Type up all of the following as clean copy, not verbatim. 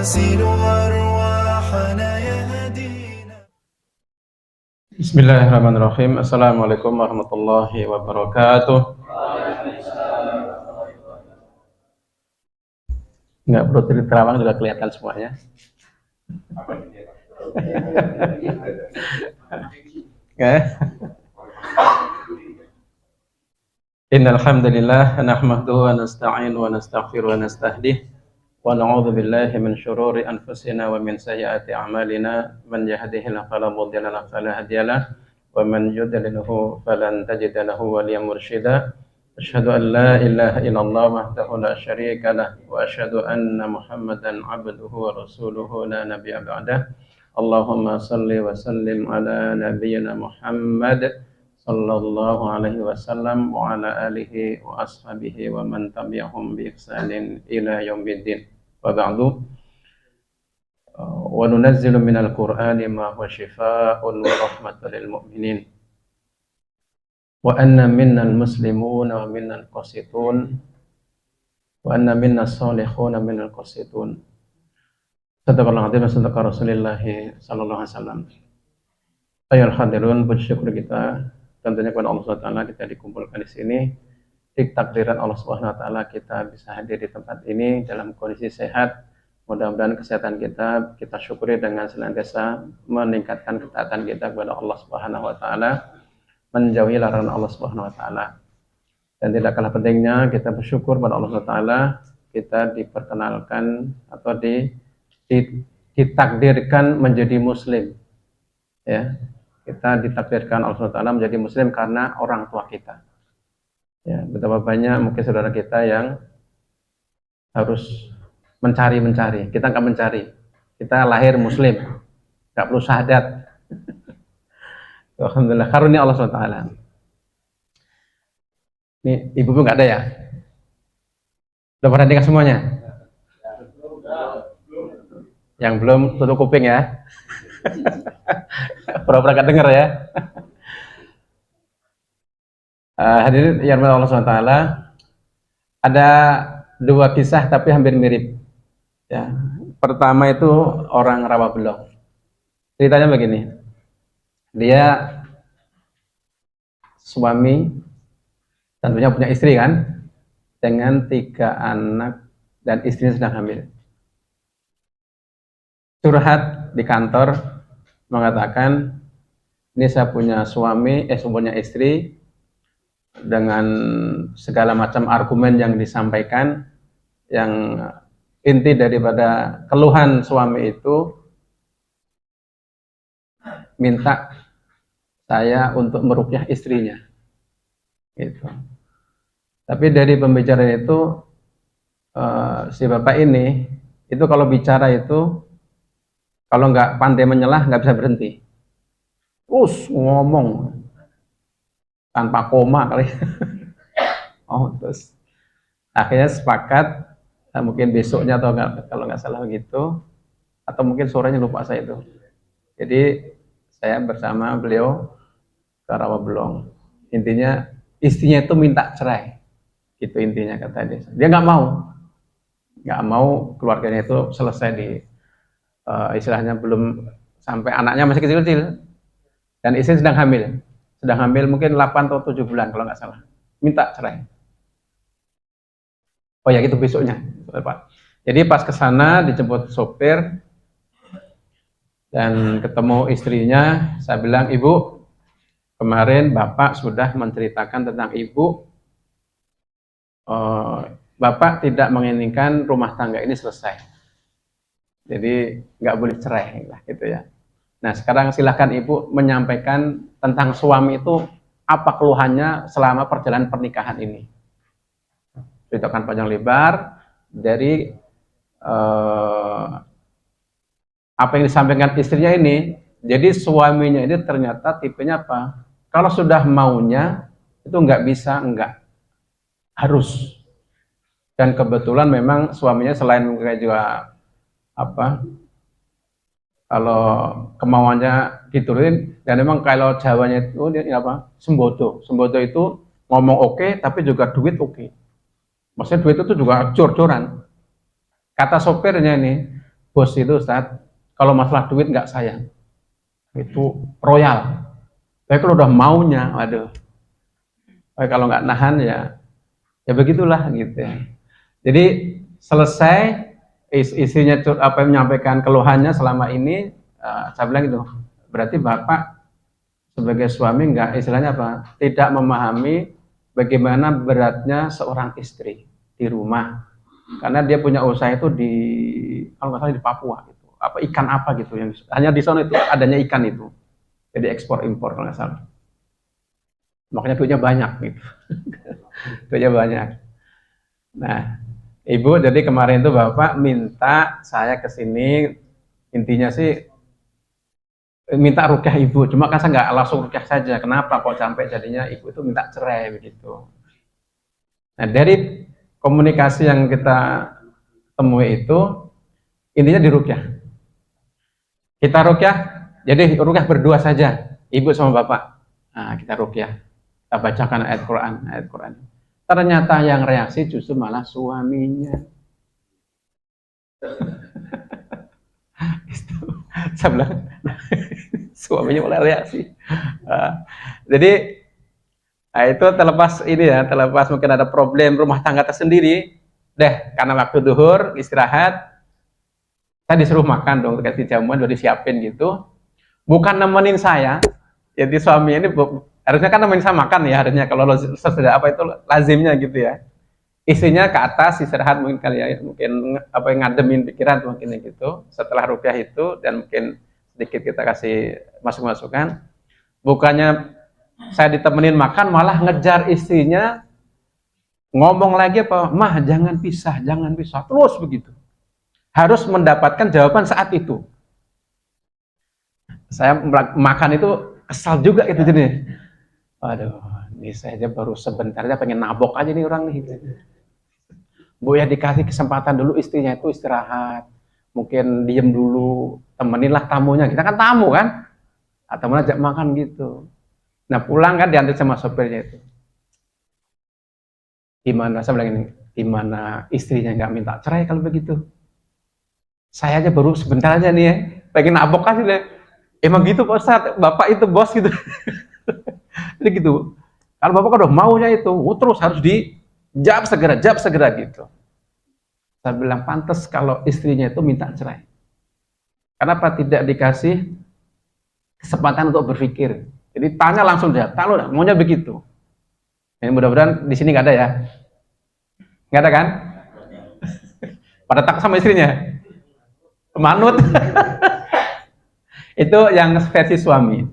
يغسل أرواحنا يهدينا. Bismillahirrahmanirrahim. Assalamualaikum warahmatullahi wabarakatuh. Nggak perlu terawang juga kelihatan semuanya. Innal hamdalillah nahmaduhu wa nasta'inuhu wa nastaghfiruhu wa nastahdihi wa na'udzu billahi min shururi anfusina wa min sayyiati a'malina man yahdihillahu fala mudilla lahu wa la hadiya lahu wa man yudlilhu falan tajida lahu waliyyan mursyida. Asyhadu an la ilaha illallah wahdahu la syarika lah wa asyhadu anna Muhammadan 'abduhu wa rasuluhu la nabiyya ba'dah. Allahumma shalli wa sallim ala nabiyyina Muhammad sallallahu alaihi wasallam wa ala alihi wa ashabihi wa man tabi'ahum bi ihsanin ila yaumiddin. Wa ba'du. Wa nunazzilu minal Qur'ani ma huwa shifaa'un wa rahmatun lil mu'minin. Wa anna minnal muslimuna wa minnal qasitun. Wa anna minnas salihuna minnal qasitun. Sadaqallahu adzim wa sadaqa Rasulullah sallallahu alaihi wasallam. Ayyuhal hadirun, puji syukur kita tentunya kepada Allah Subhanahu wa taala kita dikumpulkan di sini. Di takdiran Allah Subhanahu wa taala kita bisa hadir di tempat ini dalam kondisi sehat. Mudah-mudahan kesehatan kita syukuri dengan senantiasa meningkatkan ketaatan kita kepada Allah Subhanahu wa taala, menjauhi larangan Allah Subhanahu wa taala. Dan tidak kalah pentingnya kita bersyukur pada Allah Subhanahu wa taala, kita diperkenalkan atau ditakdirkan menjadi muslim. Ya. Kita ditakdirkan Allah SWT menjadi muslim karena orang tua kita. Ya, betapa banyak mungkin saudara kita yang harus mencari. Kita nggak mencari. Kita lahir muslim. Nggak perlu syahadat. Alhamdulillah, karunia Allah SWT. Ini ibu-ibu nggak ada ya? Udah pada nikah semuanya? Yang belum tutup kuping ya? Pura-pura gak denger ya. Hadirin yang dirahmati Allah SWT, ada dua kisah tapi hampir mirip. Ya. Pertama itu orang Rawabelong. Ceritanya begini. Dia suami tentunya punya istri kan, dengan 3 anak dan istrinya sedang hamil. Curhat di kantor mengatakan, ini saya punya punya istri, dengan segala macam argumen yang disampaikan, yang inti daripada keluhan suami itu minta saya untuk meruqyah istrinya. Gitu. Tapi dari pembicaraan itu si bapak ini itu kalau bicara itu kalau nggak pandai menyelah, nggak bisa berhenti. Terus ngomong tanpa koma kali. Terus akhirnya sepakat, mungkin besoknya atau nggak, kalau nggak salah begitu, atau mungkin sorenya lupa saya itu. Jadi saya bersama beliau ke Rawabelong. Intinya istrinya itu minta cerai, gitu intinya kata dia. Dia nggak mau keluarganya itu selesai di istilahnya belum sampai, anaknya masih kecil-kecil dan istri sedang hamil mungkin 8 atau 7 bulan kalau nggak salah, minta cerai. Oh ya, itu besoknya. Jadi pas ke sana dijemput sopir dan ketemu istrinya, saya bilang, ibu, kemarin bapak sudah menceritakan tentang ibu, bapak tidak menginginkan rumah tangga ini selesai. Jadi nggak boleh cerai lah gitu ya. Nah sekarang silahkan ibu menyampaikan tentang suami itu apa keluhannya selama perjalanan pernikahan ini. Ceritakan panjang lebar dari apa yang disampaikan istrinya ini. Jadi suaminya ini ternyata tipenya apa? Kalau sudah maunya itu nggak bisa, nggak harus. Dan kebetulan memang suaminya selain juga kalau kemauannya diturunin, dan memang kalau Jawanya itu sembodo itu ngomong oke, tapi juga duit oke. Maksudnya duit itu juga jor-joran. Kata sopirnya ini, bos itu Ustaz, kalau masalah duit nggak sayang, itu royal. Tapi kalau udah maunya, waduh, kalau nggak nahan ya begitulah gitu ya. Jadi selesai isinya apa yang menyampaikan keluhannya selama ini, saya bilang gitu, berarti bapak sebagai suami nggak istilahnya apa, tidak memahami bagaimana beratnya seorang istri di rumah, karena dia punya usaha itu di, kalau nggak salah di Papua gitu, apa ikan apa gitu yang hanya di sana itu adanya ikan itu, jadi ekspor impor kalau nggak salah, makanya duitnya banyak gitu. Duitnya banyak. Nah, ibu jadi kemarin itu bapak minta saya ke sini, intinya sih minta rukyah ibu, cuma kan saya nggak langsung rukyah saja. Kenapa kok sampai jadinya ibu itu minta cerai begitu. Nah, dari komunikasi yang kita temui itu intinya di rukyah. Kita rukyah, jadi rukyah berdua saja, ibu sama bapak. Nah, kita rukyah, kita bacakan ayat Quran, ayat Quran. Ternyata yang reaksi justru malah suaminya. Saya bilang, suaminya malah reaksi. Jadi itu terlepas ini ya, terlepas mungkin ada problem rumah tangga tersendiri, deh karena waktu duhur istirahat, saya disuruh makan dong, kasih jamuan udah disiapin gitu, bukan nemenin saya. Jadi suami ini harusnya kan nemenin saya makan ya, harusnya kalau sesudah apa itu lazimnya gitu ya. Istrinya ke atas istirahat mungkin kali ya, mungkin apa yang ngademin pikiran mungkin gitu. Setelah rukyah itu dan mungkin sedikit kita kasih masukan, bukannya saya ditemenin makan malah ngejar istrinya, ngomong lagi apa, mah jangan pisah terus begitu. Harus mendapatkan jawaban saat itu. Saya makan itu kesal juga gitu jadi. Waduh, ini saya aja baru sebentar aja pengen nabok aja nih orang nih. Gitu. Bu ya dikasih kesempatan dulu istrinya itu istirahat, mungkin diem dulu, temeninlah tamunya, kita kan tamu kan, atau ajak makan gitu. Nah pulang kan diantar sama sopirnya itu. Gimana, saya bilang ini, gimana istrinya nggak minta cerai kalau begitu? Saya aja baru sebentar aja nih ya, pengen nabok aja deh. Emang gitu Pak Ustadz, Bapak itu bos gitu. Jadi gitu. Kalau Bapak udah maunya itu, terus harus dijawab segera gitu. Saya bilang pantas kalau istrinya itu minta cerai. Kenapa tidak dikasih kesempatan untuk berpikir? Jadi tanya langsung dia, tahu maunya begitu. Ini mudah-mudahan di sini nggak ada ya, nggak ada kan? Pada takut sama istrinya, manut. Itu yang versi suami.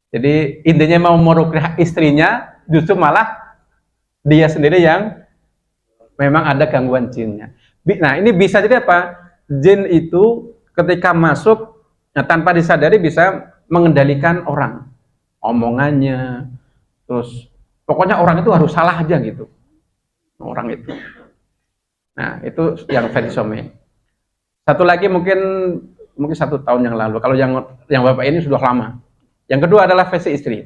Jadi intinya mau merukyah istrinya, justru malah dia sendiri yang memang ada gangguan jinnya. Nah ini bisa jadi apa? Jin itu ketika masuk, nah, tanpa disadari bisa mengendalikan orang, omongannya, terus pokoknya orang itu harus salah aja gitu, orang itu. Nah itu yang versi suami. Satu lagi mungkin 1 tahun yang lalu. Kalau yang bapak ini sudah lama. Yang kedua adalah versi istri.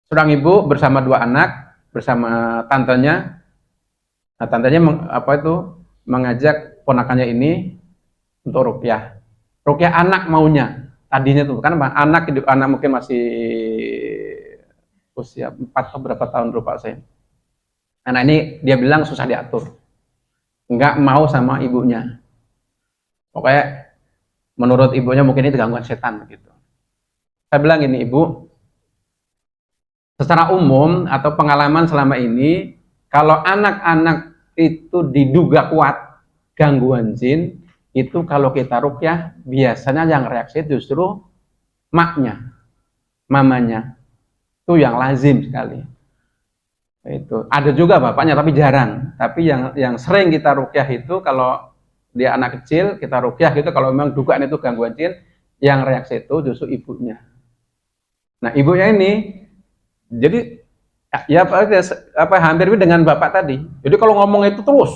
Seorang ibu bersama 2 anak, bersama tantenya. Nah, tantenya mengajak ponakannya ini untuk rukyah. Rukyah anak maunya. Tadinya tuh kan anak mungkin masih usia 4 atau berapa tahun lupa saya. Anak ini dia bilang susah diatur. Enggak mau sama ibunya. Pokoknya menurut ibunya mungkin itu gangguan setan gitu. Saya bilang gini, Ibu, secara umum atau pengalaman selama ini, kalau anak-anak itu diduga kuat gangguan jin, itu kalau kita rukyah biasanya yang reaksi justru maknya, mamanya. Itu yang lazim sekali. Itu ada juga bapaknya tapi jarang. Tapi yang sering kita rukyah itu kalau dia anak kecil, kita rukyah gitu, kalau memang dugaan itu gangguan jin, yang reaksi itu justru ibunya. Nah ibunya ini, jadi ya hampir dengan bapak tadi. Jadi kalau ngomong itu terus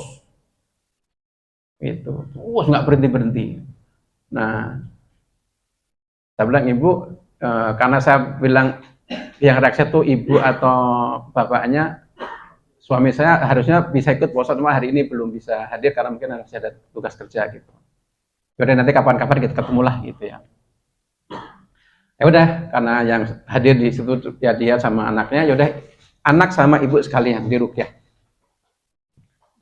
nggak berhenti. Nah, saya bilang ibu, karena saya bilang yang reaksi itu ibu atau bapaknya, suami saya harusnya bisa ikut puasa, cuma hari ini belum bisa hadir karena mungkin harus ada tugas kerja gitu. Yaudah nanti kapan-kapan kita ketemu lah gitu ya. Ya udah, karena yang hadir di situ ya dia sama anaknya, yaudah anak sama ibu sekalian diruqyah.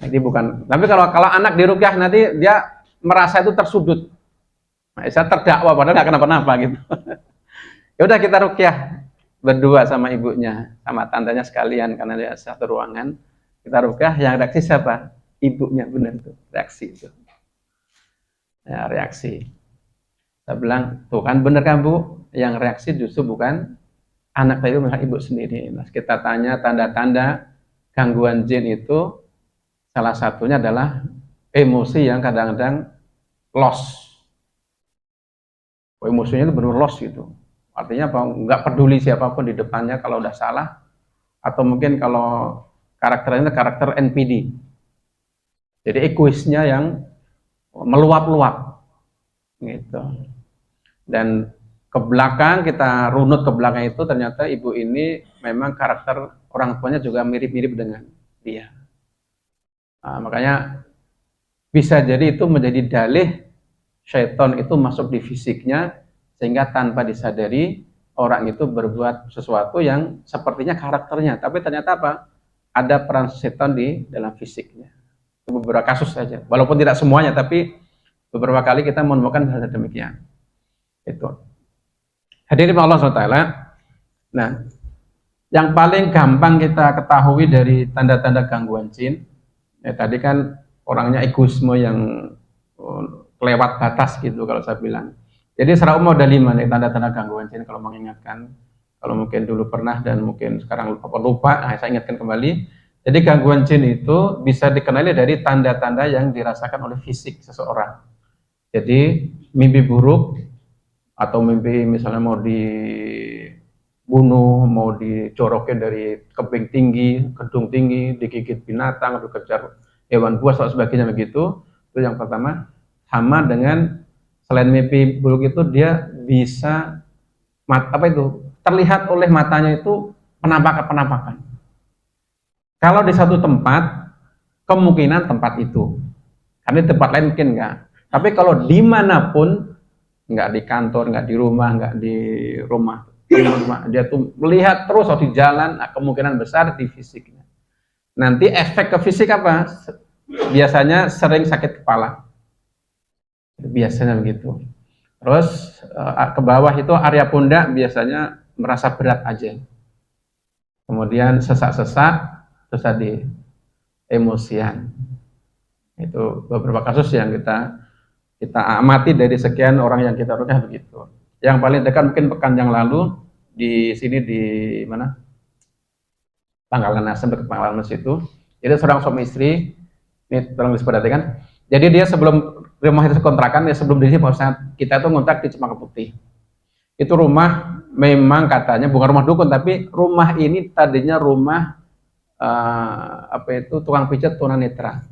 Jadi bukan, tapi kalau anak diruqyah nanti dia merasa itu tersudut. Nah, saya terdakwa padahal nggak kenapa-napa gitu. Ya udah kita ruqyah berdua sama ibunya, sama tantenya sekalian karena dia satu ruangan. Kita ruqyah, yang reaksi siapa? Ibunya, benar tuh, reaksi itu. Ya, reaksi. Saya bilang, tuh kan bener kan Bu, yang reaksi justru bukan anak itu, malah ibu sendiri. Nah, kita tanya tanda-tanda gangguan jin itu, salah satunya adalah emosi yang kadang-kadang loss. Emosinya itu benar loss gitu. Artinya apa? Nggak peduli siapapun di depannya kalau udah salah, atau mungkin kalau karakternya karakter NPD. Jadi egoisnya yang meluap-luap gitu. Dan ke belakang, kita runut ke belakang itu, ternyata ibu ini memang karakter orang tuanya juga mirip-mirip dengan dia. Nah, makanya bisa jadi itu menjadi dalih syaitan itu masuk di fisiknya, sehingga tanpa disadari orang itu berbuat sesuatu yang sepertinya karakternya, tapi ternyata apa? Ada peran setan di dalam fisiknya. Beberapa kasus saja, walaupun tidak semuanya, tapi beberapa kali kita menemukan hal demikian. Itu. Hadirin Allah SWT. Nah, yang paling gampang kita ketahui dari tanda-tanda gangguan jin, ya tadi kan orangnya egoisme yang kelewat batas gitu kalau saya bilang. Jadi secara umum ada 5 nih tanda-tanda gangguan jin kalau mengingatkan. Kalau mungkin dulu pernah dan mungkin sekarang lupa, nah saya ingatkan kembali. Jadi gangguan jin itu bisa dikenali dari tanda-tanda yang dirasakan oleh fisik seseorang. Jadi mimpi buruk, atau mimpi misalnya mau dibunuh, mau dicorokin dari tebing tinggi, gedung tinggi, digigit binatang, atau dikejar hewan buas, atau sebagainya begitu. Itu yang pertama. Sama dengan selain mimpi buruk itu, dia bisa terlihat oleh matanya itu penampakan-penampakan. Kalau di satu tempat, kemungkinan tempat itu. Karena di tempat lain mungkin enggak. Tapi kalau dimanapun, enggak di kantor, enggak di rumah, enggak di rumah, dia tuh melihat terus di jalan, kemungkinan besar di fisiknya. Nanti efek ke fisik apa? Biasanya sering sakit kepala. Biasanya begitu. Terus ke bawah itu area pundak biasanya merasa berat aja. Kemudian sesak-sesak, terus tadi emosian. Itu beberapa kasus yang kita amati dari sekian orang yang kita ruqyah begitu. Yang paling dekat mungkin pekan yang lalu di sini di mana? Pangkalan Nasem, dekat Pangkalan Nasem itu. Jadi seorang suami istri, ini tolong diperhatikan. Jadi dia sebelum rumah itu kontrakan, ya sebelum di sini kita itu ngontrak di Cempaka Putih. Itu rumah memang katanya bukan rumah dukun, tapi rumah ini tadinya rumah tukang pijat tunanetra.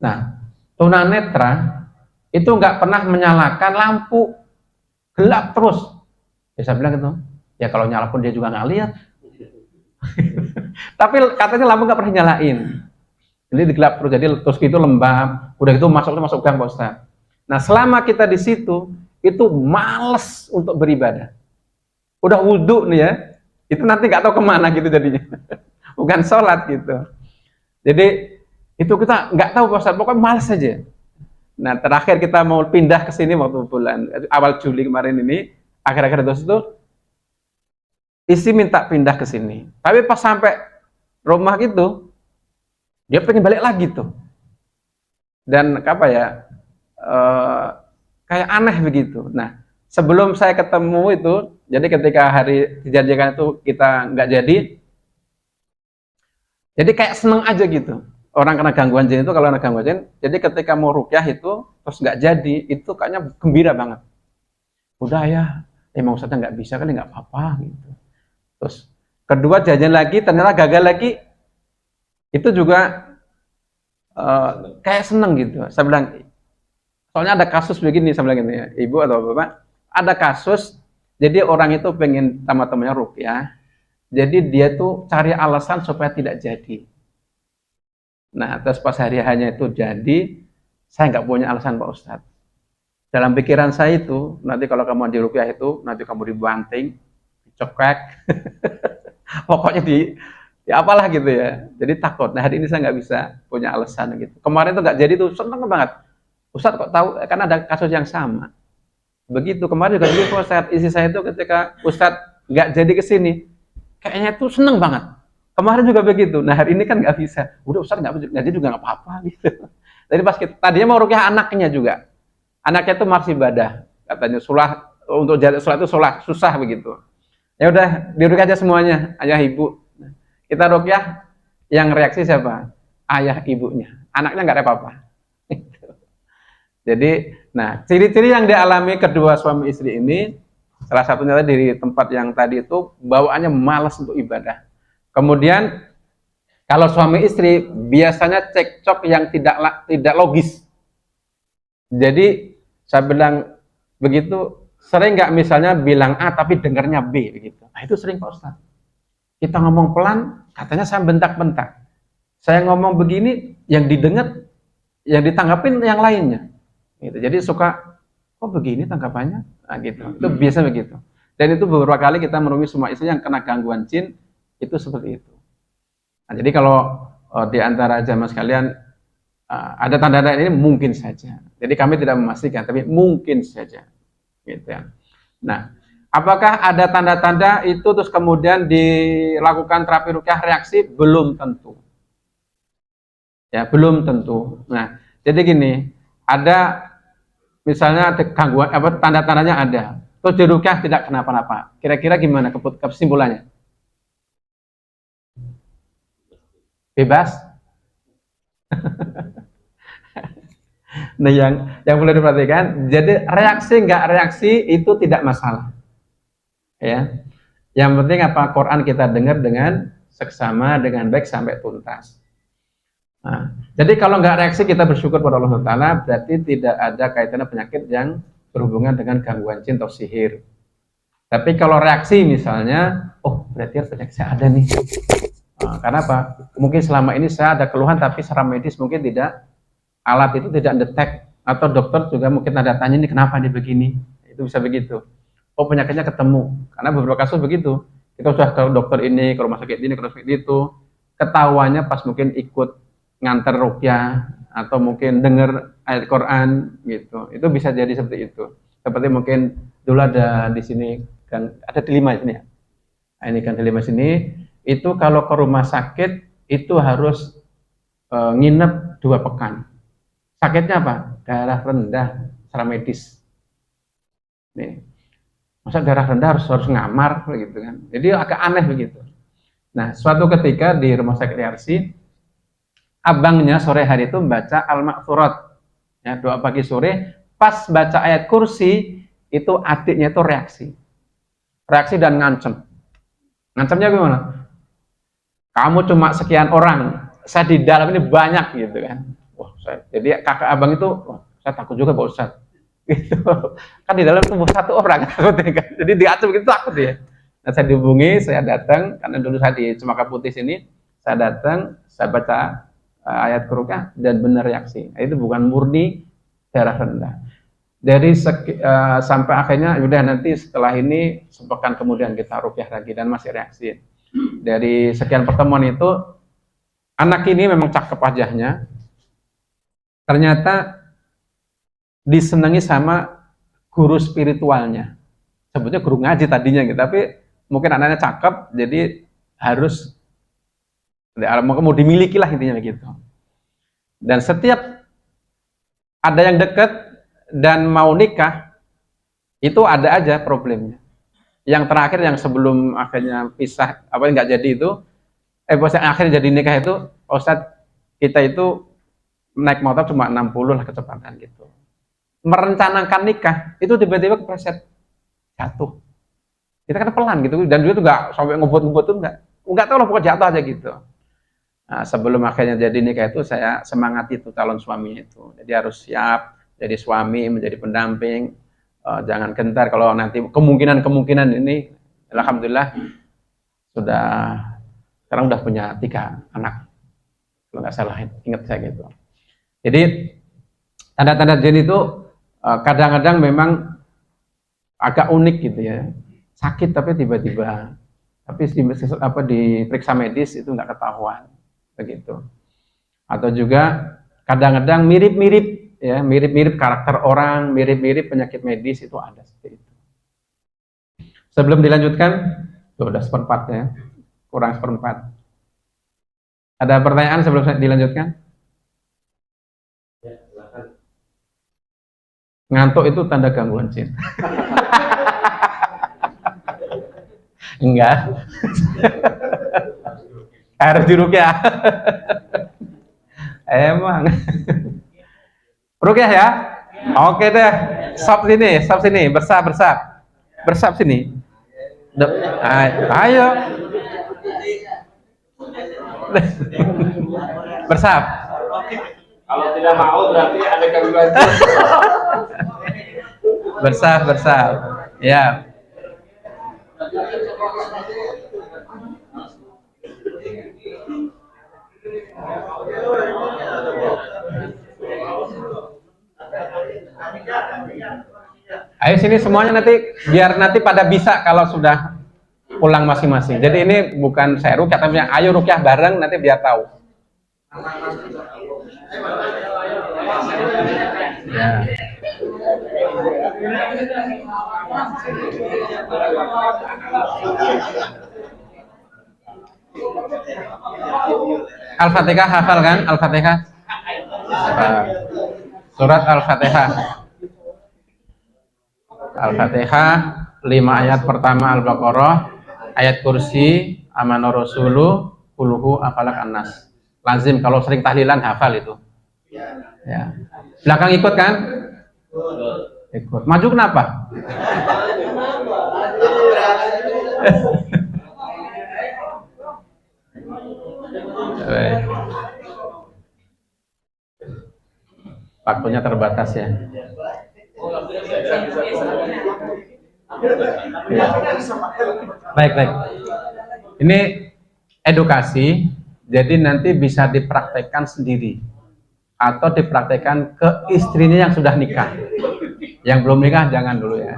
Nah, tunanetra itu nggak pernah menyalakan lampu, gelap terus. Ya saya bilang gitu, ya kalau nyala pun dia juga nggak lihat. Tapi katanya lampu nggak pernah nyalain. Jadi gelap terus, jadi terus itu lembab. Udah itu masuk gang Pak Ustaz. Nah, selama kita di situ, itu males untuk beribadah. Udah wudhu nih ya, itu nanti nggak tahu kemana gitu jadinya. Bukan sholat gitu. Jadi itu kita nggak tahu Pak Ustaz, pokoknya males aja. Nah, terakhir kita mau pindah ke sini waktu bulan awal Juli kemarin ini, akhir-akhir itu isi minta pindah ke sini. Tapi pas sampai rumah gitu, dia pengen balik lagi tuh. Dan apa ya? Kayak aneh begitu. Nah, sebelum saya ketemu itu, jadi ketika hari dijanjikan itu kita nggak jadi kayak seneng aja gitu. Orang kena gangguan jin itu, kalau kena gangguan jin, jadi ketika mau ruqyah itu terus nggak jadi, itu kayaknya gembira banget. Udah ya, emang Ustaznya nggak bisa kali, nggak apa-apa gitu. Terus kedua jajan lagi, ternyata gagal lagi, itu juga kayak seneng gitu. Saya bilang, soalnya ada kasus begini, saya bilang gini ya, ibu atau bapak, ada kasus, jadi orang itu pengen sama temannya ruqyah, Jadi dia tuh cari alasan supaya tidak jadi. Nah, terus pas hari hanya itu jadi, saya nggak punya alasan Pak Ustadz. Dalam pikiran saya itu, nanti kalau kamu di rukyah itu, nanti kamu dibanting, dicekek, pokoknya di apalah gitu ya. Jadi takut. Nah hari ini saya nggak bisa punya alasan gitu. Kemarin tuh nggak jadi tuh seneng banget. Ustadz kok tahu? Kan ada kasus yang sama. Begitu kemarin juga jadi Ustadz, isi saya itu ketika Ustadz nggak jadi ke sini, kayaknya tuh seneng banget. Kemarin juga begitu. Nah hari ini kan nggak bisa. Udah Ustadz nggak jadi juga nggak apa-apa gitu. Jadi pas kita tadinya mau rukyah anaknya juga. Anaknya tuh masih ibadah. Katanya sulah untuk jadi sholat itu susah begitu. Ya udah dirukyah aja semuanya, ayah ibu. Kita rukyah yang reaksi siapa? Ayah ibunya. Anaknya nggak ada apa-apa. Jadi, nah ciri-ciri yang dialami kedua suami istri ini, salah satunya tadi di tempat yang tadi itu bawaannya malas untuk ibadah. Kemudian kalau suami istri biasanya cekcok yang tidak logis. Jadi saya bilang begitu, sering nggak misalnya bilang A tapi dengarnya B begitu. Nah itu sering Pak Ustadz. Kita ngomong pelan, katanya saya bentak-bentak. Saya ngomong begini, yang didengar, yang ditanggapin yang lainnya. Gitu. Jadi suka, kok begini tanggapannya? Nah, gitu. Itu biasa begitu. Dan itu beberapa kali kita menemui semua istri yang kena gangguan jin, itu seperti itu. Nah, jadi kalau di antara jamaah sekalian, ada tanda-tanda ini mungkin saja. Jadi kami tidak memastikan, tapi mungkin saja. Gitu ya. Nah, apakah ada tanda-tanda itu terus kemudian dilakukan terapi rukyah reaksi? Belum tentu. Ya, belum tentu. Nah, jadi gini, ada misalnya gangguan apa tanda-tandanya ada. Terus di rukyah tidak kenapa-napa. Kira-kira gimana kesimpulannya? Bebas? Nah, yang perlu diperhatikan, jadi reaksi nggak reaksi itu tidak masalah. Ya. Yang penting apa Quran kita dengar dengan seksama, dengan baik sampai tuntas. Nah, jadi kalau nggak reaksi kita bersyukur pada Allah Taala, berarti tidak ada kaitannya penyakit yang berhubungan dengan gangguan jin atau sihir. Tapi kalau reaksi misalnya, oh berarti penyakit saya ada nih. Nah, karena apa? Mungkin selama ini saya ada keluhan tapi secara medis mungkin tidak, alat itu tidak detect, atau dokter juga mungkin ada tanya ini kenapa dia begini. Itu bisa begitu. Oh penyakitnya ketemu. Karena beberapa kasus begitu. Kita sudah ke dokter ini, ke rumah sakit ini, ke rumah sakit itu, ketahuannya pas mungkin ikut nganter rukyah atau mungkin dengar ayat Quran gitu. Itu bisa jadi seperti itu. Seperti mungkin dulu ada di sini kan ada di 5 sini ya. Nah, ini kan di 5 sini itu kalau ke rumah sakit itu harus nginep 2 pekan. Sakitnya apa? Darah rendah secara medis. Nih. Masa darah rendah harus ngamar begitu kan. Jadi agak aneh begitu. Nah, suatu ketika di rumah sakit Yarsi, abangnya sore hari itu membaca Al-Ma'thurat. Ya, doa pagi sore, pas baca ayat kursi, itu adiknya itu reaksi. Reaksi dan ngancem. Ngancemnya gimana? Kamu cuma sekian orang, saya di dalam ini banyak gitu kan. Wah, jadi kakak abang itu, wah, saya takut juga Pak Ustadz. Gitu. Kan di dalam tubuh 1 orang. Jadi diancam begitu takut ya. Nah, saya dihubungi, saya datang, karena dulu saya di Cempaka Putih sini, saya datang, saya baca ayat rukyah dan benar reaksi. Itu bukan murni darah rendah. Dari sampai akhirnya udah nanti setelah ini sepekan kemudian kita rukyah lagi dan masih reaksi. Dari sekian pertemuan itu anak ini memang cakep wajahnya. Ternyata disenangi sama guru spiritualnya. Sebetulnya guru ngaji tadinya gitu, tapi mungkin anaknya cakep jadi harus mau dimiliki lah intinya begitu. Dan setiap ada yang dekat dan mau nikah itu ada aja problemnya. Yang terakhir yang sebelum akhirnya pisah apa nggak jadi itu, pas akhirnya jadi nikah itu, Ustadz kita itu naik motor cuma 60 lah kecepatan gitu. Merencanakan nikah itu tiba-tiba kepleset jatuh. Kita kan pelan gitu dan dia tuh nggak sampai ngebut-ngebut tuh nggak tahu lah pokoknya jatuh aja gitu. Nah, sebelum akhirnya jadi nikah itu saya semangat itu calon suaminya itu. Jadi harus siap jadi suami, menjadi pendamping. Jangan gentar kalau nanti kemungkinan ini alhamdulillah sudah sekarang udah punya 3 anak kalau nggak salah, ingat saya gitu. Jadi tanda-tanda jin itu kadang-kadang memang agak unik gitu ya, sakit tapi tiba-tiba, tapi diperiksa medis itu nggak ketahuan begitu. Atau juga kadang-kadang mirip-mirip ya, mirip-mirip karakter orang, mirip-mirip penyakit medis, itu ada seperti itu. Sebelum dilanjutkan, udah 1/4 ya, kurang 1/4. Ada pertanyaan sebelum dilanjutkan? Ngantuk itu tanda gangguan jin. Enggak. Harus diruqyah. Emang. Ruqyah ya? Oke deh. Stop sini, bersap sini. Ayo. Bersap. Kalau tidak mau berarti ada gangguan. Bersap. Ya. Ayo sini semuanya, biar nanti pada bisa kalau sudah pulang masing-masing. Jadi ini bukan saya ruqyah, tapi ayo ruqyah bareng nanti biar tahu. Ya. Al-Fatihah hafal kan? Al-Fatihah. Surat Al-Fatihah. Al-Fatihah 5 ayat pertama Al-Baqarah, ayat kursi, Amanur Rasulu, Qulhu Afalak Annas. Lazim kalau sering tahlilan hafal itu. Ya. Belakang ikut kan? Ikut. Maju kenapa? Waktunya terbatas ya. Baik. Ini edukasi, jadi nanti bisa dipraktekkan sendiri atau dipraktekkan ke istrinya yang sudah nikah. Yang belum nikah jangan dulu ya.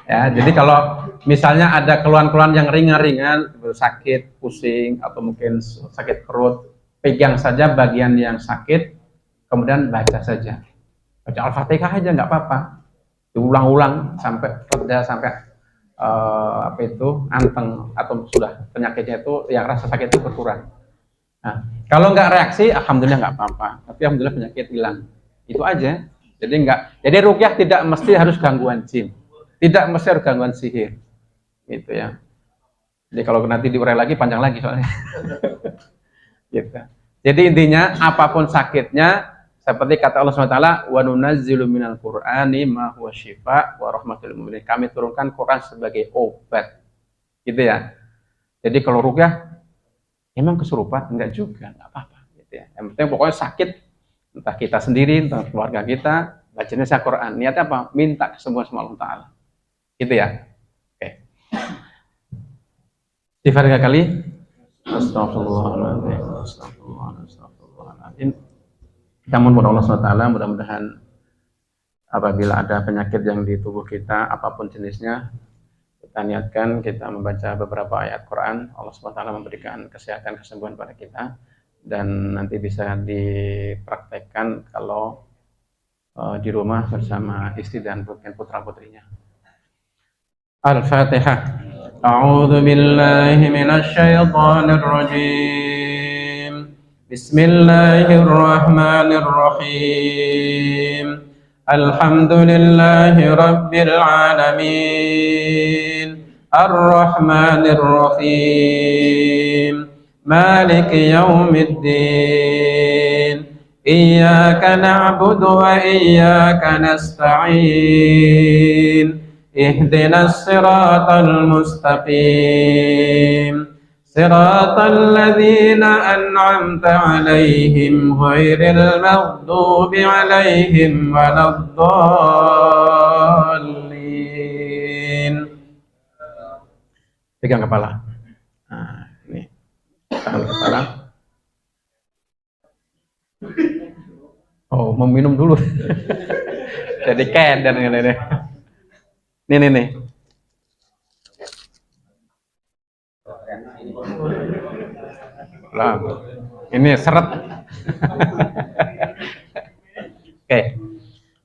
Ya, jadi kalau misalnya ada keluhan-keluhan yang ringan-ringan, sakit, pusing, atau mungkin sakit perut, pegang saja bagian yang sakit, kemudian baca saja. Baca Al-Fatihah aja nggak apa-apa. Diulang-ulang sampai reda, sampai anteng, atau sudah penyakitnya itu, yang rasa sakit itu berkurang. Nah, kalau nggak reaksi, alhamdulillah nggak apa-apa. Tapi alhamdulillah penyakit hilang. Itu aja. Jadi ruqyah tidak mesti harus gangguan jin. Tidak mesti harus gangguan sihir. Gitu ya. Jadi kalau nanti diurai lagi panjang lagi soalnya. Gitu. Jadi intinya apapun sakitnya, seperti kata Allah SWT, wa nunazzilu minal Qur'ani ma huwa syifa wa rahmatul mu'minin. Kami turunkan Quran sebagai obat. Gitu ya. Jadi kalau ruqyah emang kesurupan? Enggak juga, enggak apa-apa gitu ya. Yang penting pokoknya sakit, entah kita sendiri, entah keluarga kita, bacanya Quran. Niatnya apa? Minta kesembuhan sama Allah Ta'ala. Gitu ya. Oke. Istighfar 3 kali. Astagfirullahaladzim. Kita mohon Allah SWT, mudah-mudahan apabila ada penyakit yang di tubuh kita, apapun jenisnya, kita niatkan kita membaca beberapa ayat Quran, Allah SWT memberikan kesehatan, kesembuhan pada kita, dan nanti bisa dipraktekkan kalau di rumah bersama istri dan putra-putrinya. Al-Fatihah. A'udzu billahi minasy syaithanir rajim. Bismillahirrahmanirrahim. Alhamdulillahi rabbil alamin. Ar-Rahmanir Rahim. Maliki yaumiddin. Iyyaka na'budu wa iyyaka nasta'in. Ihdinas siratal mustaqim. Siratal ladzina an'amta 'alaihim ghairil maghdubi 'alaihim waladdallin. Pegang kepala. Nah, ini. Tahan kepala. Oh, mau minum dulu. Jadi keder ini. Nih. Lah, ini seret. Oke.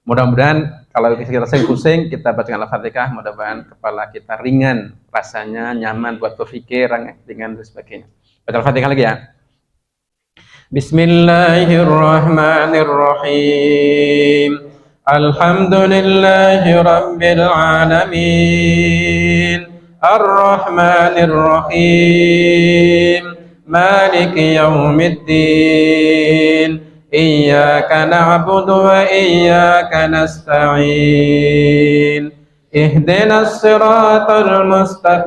Mudah-mudahan kalau kita pusing, kita bacakan Al-Fatihah, mudah-mudahan kepala kita ringan, rasanya nyaman buat berpikir, ringan dan sebagainya. Baca Al-Fatihah lagi ya. Bismillahirrahmanirrahim. Alhamdulillahi rabbil alamin. Ar-Rahmanir-Rahim. Maliki yaumiddin. Iyyaka na'budu wa iyyaka nasta'in. Ihdinas siratal mustaqim.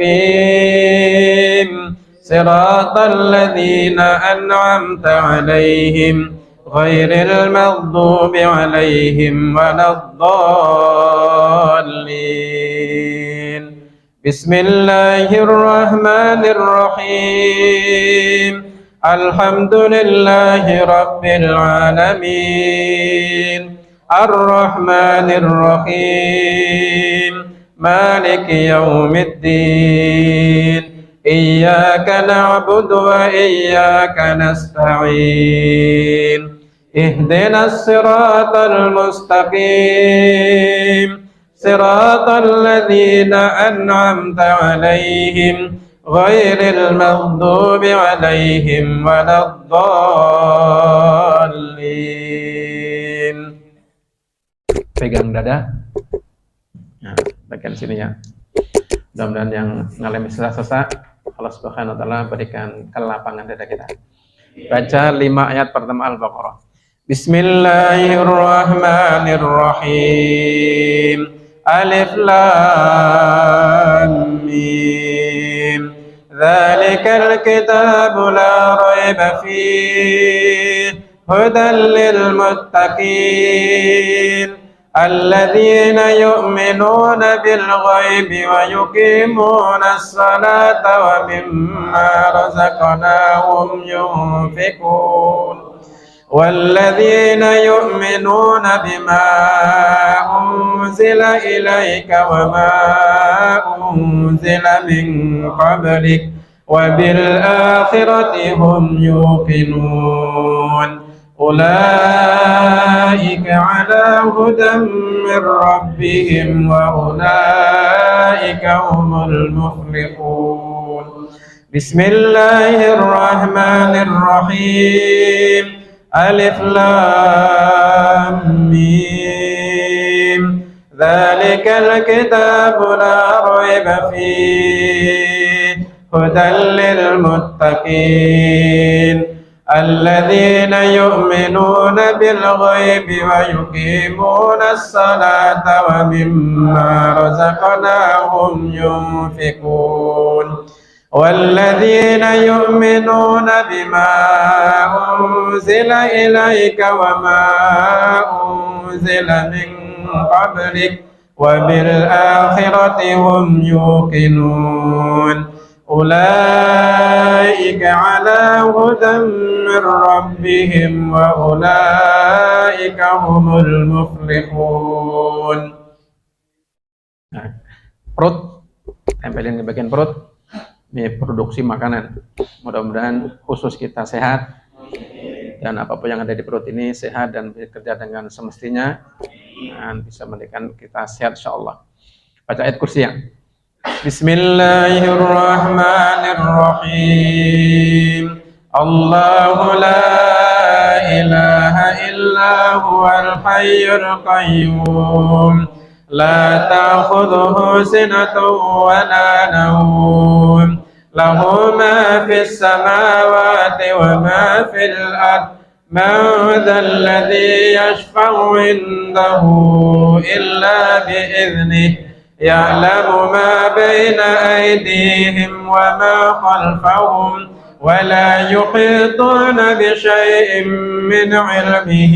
Siratal ladzina an'amta 'alaihim ghairil maghdubi 'alaihim waladdallin. Bismillahirrahmanirrahim. Alhamdulillahi rabbil alamin. Ar-Rahmanir-Rahim. Maliki yaumiddin. Iyyaka na'budu wa iyyaka nasta'in. Ihdinas siratal mustaqim. Siratal ladzina an'amta 'alaihim ghairil maghdubi 'alaihim waladdallin. Pegang dada. Nah, bagian sini ya. Mudah-mudahan yang mengalami sesak-sesak, Allah Subhanahu wa taala berikan kelapangan dada kita. Baca 5 ayat pertama Al-Baqarah. Bismillahirrahmanirrahim. Alif Lam Mim. Dzalikal kitabu la raiba fihi hudan lil muttaqin. الذين يؤمنون بالغيب ويقيمون الصلاة ومما رزقناهم ينفقون والذين يؤمنون بما أنزل إليك وما أنزل من قبلك وبالآخرة هم يوقنون أولئك على هدى من ربهم وأولئك هم المفلحون. بسم الله الرحمن الرحيم. ألف لام ميم. ذلك الكتاب لا ريب فيه هدى للمتقين الذين يؤمنون بالغيب ويقيمون الصلاة ومما رزقناهم ينفقون والذين يؤمنون بما أنزل إليك وما أنزل من قبلك وبالآخرة هم يوقنون أولئك على هدى من ربهم وأولئك هم المفلحون. Nah, perut, tempelin di bagian perut, ini produksi makanan. Mudah-mudahan khusus kita sehat dan apapun yang ada di perut ini sehat dan bekerja dengan semestinya dan bisa memberikan kita sehat insyaallah. Baca ayat kursi ya. Bismillahirrahmanirrahim. Allahu la ilaha illa huwal hayyul qayyum. La ta'khudhuhu sinatun wa la nawm. Lahu ma fis samawati wa ma fil ard. Man dhal ladzi yashfa'u 'indahu illa bi idhnihi. يعلم ما بين أيديهم وما خلفهم ولا يحيطون بشيء من علمه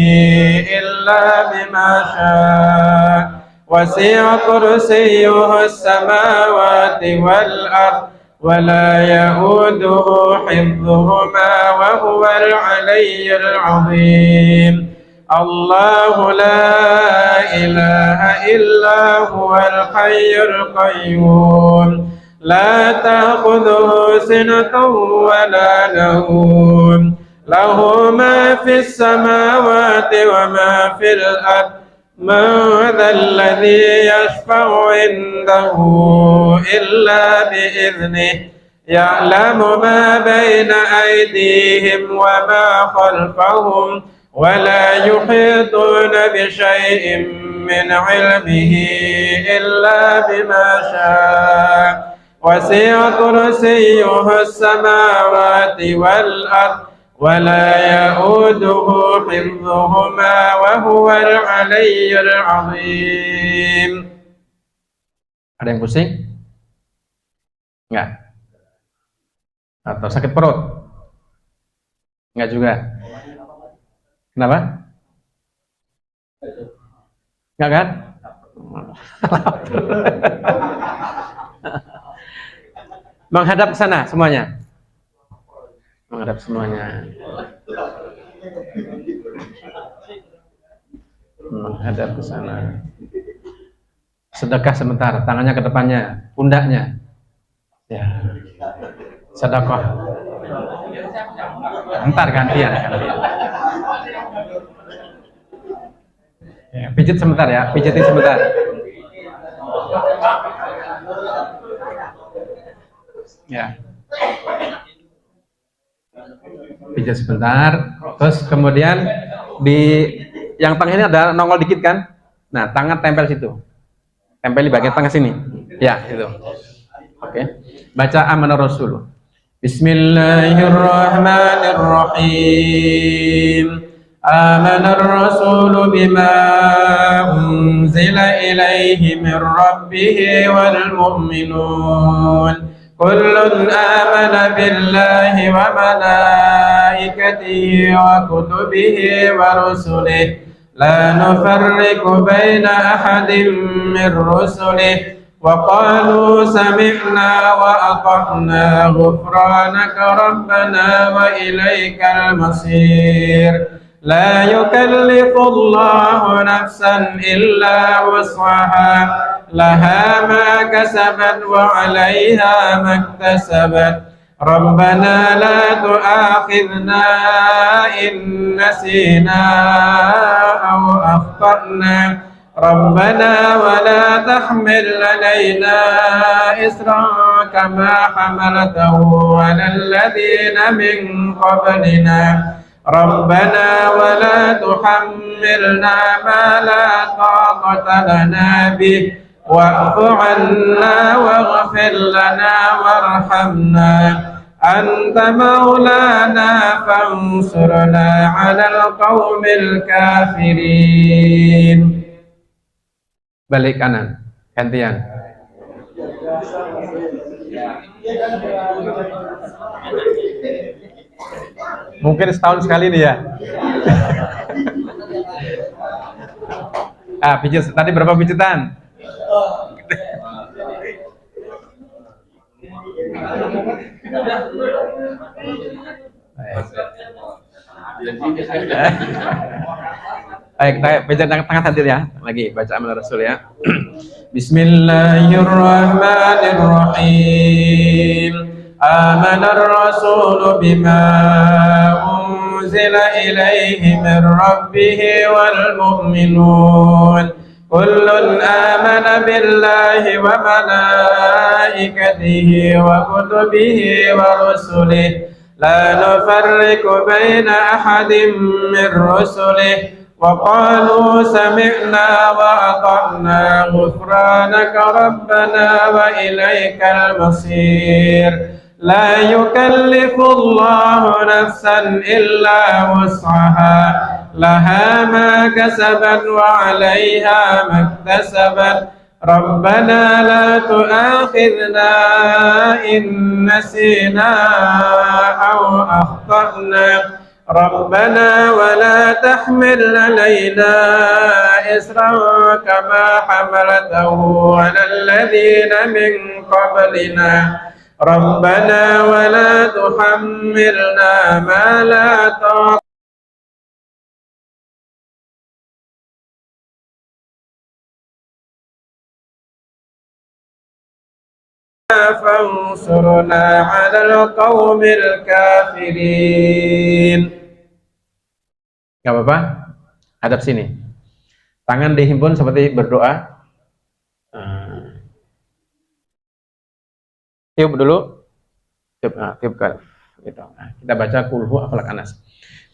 إلا بما شاء وسع كرسيه السماوات والأرض ولا يؤوده حفظهما وهو العلي العظيم الله لا إله إلا هو الحي القيوم لا تأخذه سنة ولا نوم له ما في السماوات وما في الأرض من ذا الذي يشفع عنده إلا بإذنه يعلم ما بين أيديهم وما خلفهم ولا يحيطون بشيء من علمه إلا بما شاء وسع كرسيه السماوات والأرض ولا يؤوده حفظهما وهو العلي العظيم. Ada yang pusing? Enggak? Atau sakit perut? Enggak juga? Kenapa? Enggak kan? Menghadap ke sana semuanya. Menghadap semuanya. Menghadap ke sana. Sedekah sebentar, tangannya ke depannya, pundaknya. Ya. Sedekah. Ntar gantian. Ya, pijit sebentar ya, pijitin sebentar. Ya. Pijat sebentar, terus kemudian di yang tengah ini ada nongol dikit kan? Nah, tangan tempel situ. Tempel di bagian tengah sini. Ya, itu. Oke. Baca amanah Rasul. Bismillahirrahmanirrahim. Amanar Rasul bima unzila ilaihi min rabbih wal mu'minun. Kullun amana billahi wa malaikatihi wa kutubihi wa rusulihi la nufarriqu baina ahadin min rusulihi wa qalu sami'na wa ata'na ghufranaka rabbana wa ilaikal masir. La yukallifu Allahu nafsan illa wus'aha laha ma kasabat wa 'alaiha maktasabat. Rabbana la tu'akhidhna in nasina aw akhtana. Rabbana wa la tahmil 'alaina isran kama hamaltahu 'alal ladzina min qablina. Rabbana wa la tuhammilna ma la taqata lana bih wa'fu 'anna waghfir lana warhamna anta maulana fansurna 'alal qaumil kafirin. Balik kanan, gantian. Mungkin setahun sekali nih ya. Pijat tadi berapa pijitan? Baik, pijat tengah hadir ya. Lagi baca amanah Rasul ya. Bismillahirrahmanirrahim. Amanar Rasul bima unzila ilaihi min rabbih wal mu'minun. Kullun amana billahi wa malaikatihi wa kutubihi wa rusulihi la nufarriqu baina ahadin min rusulihi wa qalu sami'na wa ata'na ghufranaka rabbana wa ilaikal masir. La yukallifu Allahu nafsan illa wus'aha laha ma kasabat wa 'alaiha maktasabat. Rabbana la tu'akhidhna in nasina aw akhtana. Rabbana wa la tahmil 'alaina isran kama hamaltahu 'alal ladzina min qablina. Rabbana wa la tuhammilna ma la taqata fansurna 'alal qaumil kafirin. Gak apa-apa, hadap sini. Tangan dihimpun seperti berdoa. Tiup dulu. Tiup ke gitu. Kita baca kulhu afalak anas.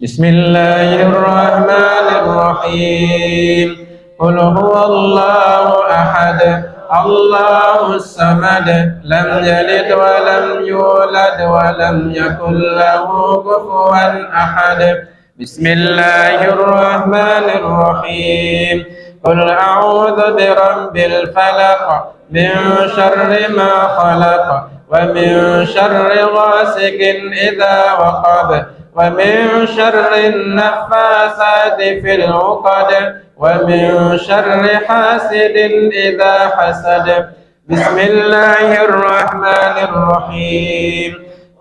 Bismillahirrahmanirrahim. Qul huwallahu ahad. Allahus samad. Lam yalid wa lam yulad wa lam yakul lahu kufuwan ahad. Bismillahirrahmanirrahim. Qul a'udzu birabbil falaq min syarri ma khalaq wa min syarri ghasikin idza waqab wa min syarri naffasati fil 'uqad wa min syarri hasidin idza hasad. Bismillahirrahmanirrahim.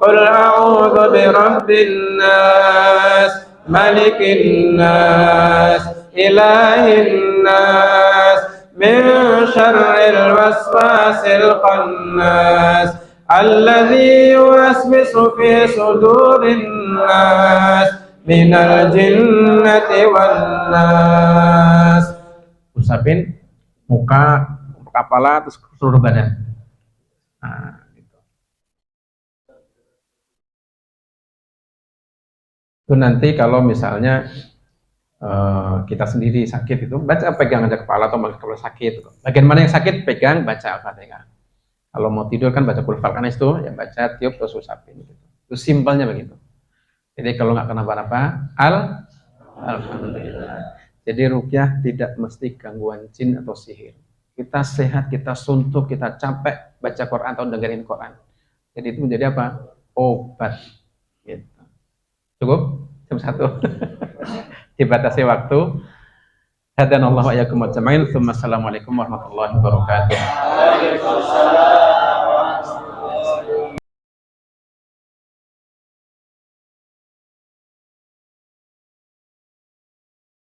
Qul a'udzu birabbin nas malikin nas ilahin nas min syarril waswasil khannas alladzi yuwaswisu fi sudurin nas minal jinnati wan nas. Usapin muka, kepala, terus seluruh badan. Nah, gitu. Itu nanti kalau misalnya kita sendiri sakit itu baca, pegang aja kepala atau kalau sakit bagian mana yang sakit pegang, baca Al-Fatihah. Kalau mau tidur kan baca Qul Falaq Anas itu ya, baca tiup terus usapin gitu. Itu simpelnya begitu. Jadi kalau nggak kenapa-napa, alhamdulillah. Jadi ruqyah tidak mesti gangguan jin atau sihir. Kita sehat, kita suntuk, kita capek baca Quran atau dengerin Quran. Jadi itu menjadi apa? Obat. Gitu. Cukup? Jam 1. Dibatasi waktu. Hadanallahu wa iyyakum ajma'in. Assalamualaikum warahmatullahi wabarakatuh.